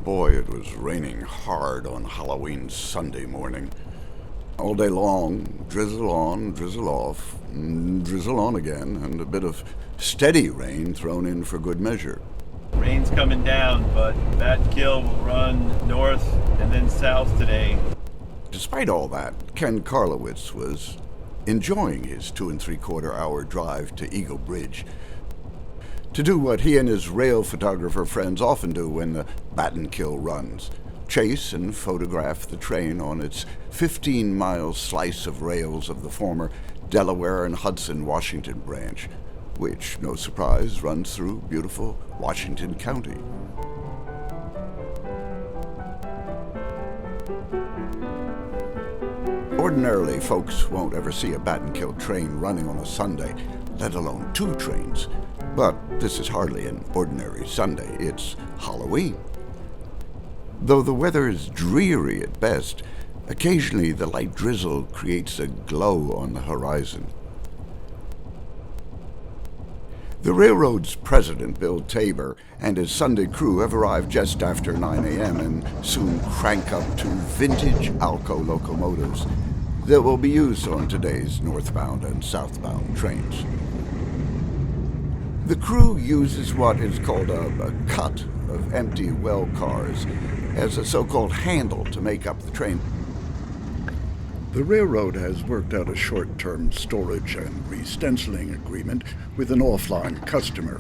boy, it was raining hard on Halloween Sunday morning. All day long, drizzle on, drizzle off, drizzle on again, and a bit of steady rain thrown in for good measure. Rain's coming down, but Batten Kill will run north and then south today. Despite all that, Ken Karlewicz was enjoying his 2 3/4 hour drive to Eagle Bridge to do what he and his rail photographer friends often do when the Batten Kill runs: chase and photograph the train on its 15-mile slice of rails of the former Delaware and Hudson Washington branch, which, no surprise, runs through beautiful Washington County. Ordinarily, folks won't ever see a Batten Kill train running on a Sunday, let alone 2 trains. But this is hardly an ordinary Sunday. It's Halloween. Though the weather is dreary at best, occasionally the light drizzle creates a glow on the horizon. The railroad's president, Bill Tabor, and his Sunday crew have arrived just after 9 a.m. and soon crank up 2 vintage Alco locomotives that will be used on today's northbound and southbound trains. The crew uses what is called a cut of empty well cars as a so-called handle to make up the train. The railroad has worked out a short-term storage and re-stenciling agreement with an offline customer,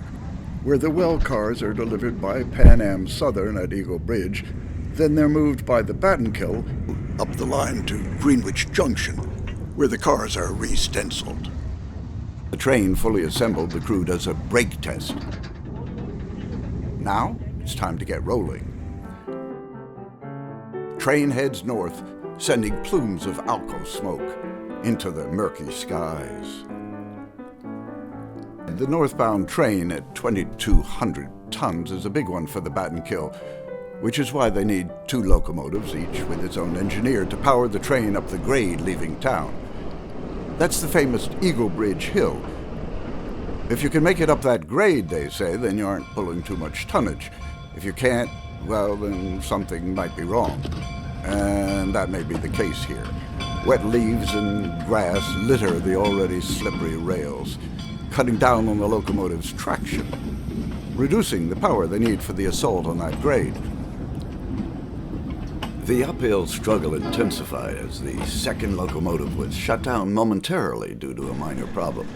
where the well cars are delivered by Pan Am Southern at Eagle Bridge, then they're moved by the Batten Kill up the line to Greenwich Junction, where the cars are re-stenciled. The train fully assembled, the crew does a brake test. Now it's time to get rolling. Train heads north, sending plumes of Alco smoke into the murky skies. The northbound train at 2,200 tons is a big one for the Batten Kill, which is why they need 2 locomotives, each with its own engineer, to power the train up the grade leaving town. That's the famous Eagle Bridge Hill. If you can make it up that grade, they say, then you aren't pulling too much tonnage. If you can't, well, then something might be wrong. And that may be the case here. Wet leaves and grass litter the already slippery rails, cutting down on the locomotive's traction, reducing the power they need for the assault on that grade. The uphill struggle intensified as the second locomotive was shut down momentarily due to a minor problem,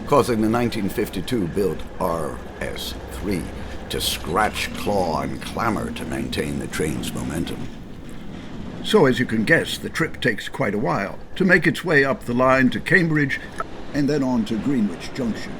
causing the 1952-built RS3 to scratch, claw, and clamor to maintain the train's momentum. So, as you can guess, the trip takes quite a while to make its way up the line to Cambridge and then on to Greenwich Junction.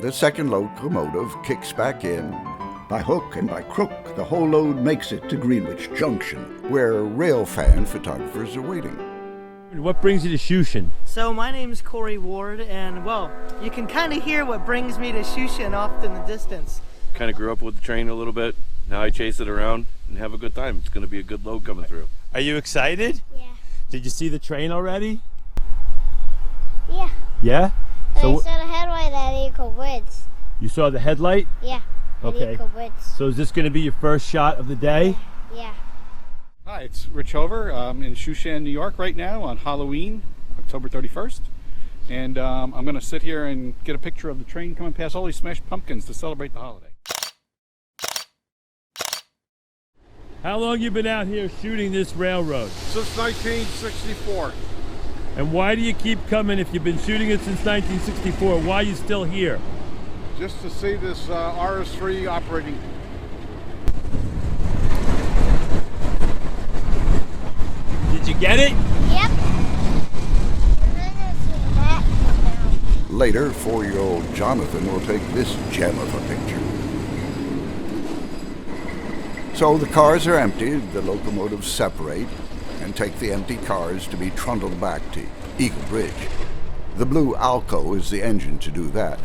The second locomotive kicks back in. By hook and by crook, the whole load makes it to Greenwich Junction, where rail fan photographers are waiting. What brings you to Shushin? So my name's Corey Ward, and well, you can kind of hear what brings me to Shushin off in the distance. Kind of grew up with the train a little bit. Now I chase it around and have a good time. It's going to be a good load coming through. Are you excited? Yeah. Did you see the train already? Yeah? I So saw the headlight at Eagle Woods. you saw the headlight? Yeah, at Okay. Eagle Woods. So is this going to be your first shot of the day? Yeah. Hi, it's Rich Hover. I'm in Shushan, New York right now on Halloween, October 31st. And I'm going to sit here and get a picture of the train coming past all these smashed pumpkins to celebrate the holiday. How long you been out here shooting this railroad? Since 1964. And why do you keep coming if you've been shooting it since 1964? Why are you still here? Just to see this RS3 operating. Did you get it? Yep. I'm gonna see that now. Later, 4-year-old Johnathan will take this gem of a picture. So the cars are emptied, the locomotives separate, and take the empty cars to be trundled back to Eagle Bridge. The blue Alco is the engine to do that.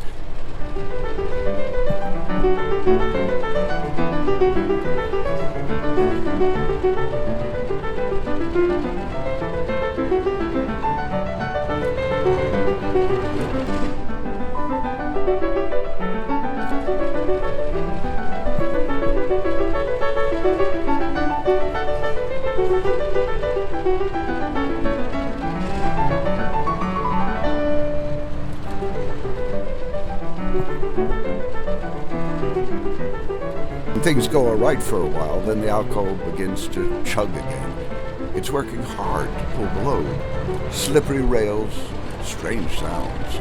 Things go all right for a while, then the Alco begins to chug again. It's working hard to pull the load. Slippery rails, strange sounds.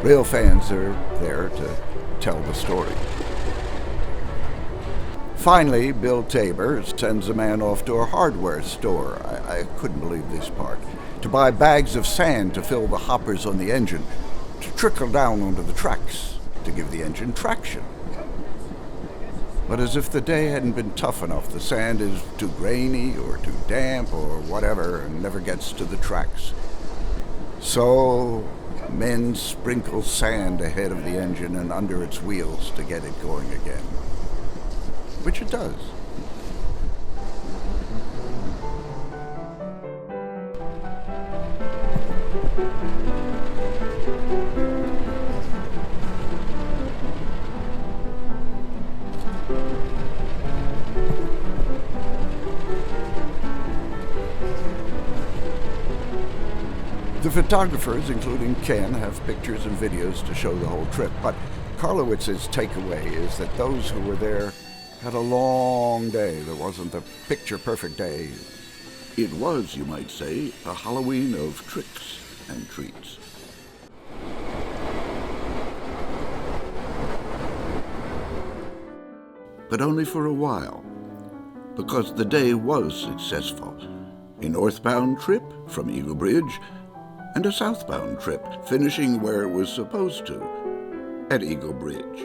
Rail fans are there to tell the story. Finally, Bill Tabor sends a man off to a hardware store, I couldn't believe this part, to buy bags of sand to fill the hoppers on the engine, to trickle down onto the tracks, to give the engine traction. But as if the day hadn't been tough enough, the sand is too grainy or too damp or whatever and never gets to the tracks. So men sprinkle sand ahead of the engine and under its wheels to get it going again. Which it does. The photographers, including Ken, have pictures and videos to show the whole trip, but Karlewicz's takeaway is that those who were there had a long day. There wasn't the picture-perfect day. It was, you might say, a Halloween of tricks and treats. But only for a while, because the day was successful. A northbound trip from Eagle Bridge, and a southbound trip, finishing where it was supposed to, at Eagle Bridge.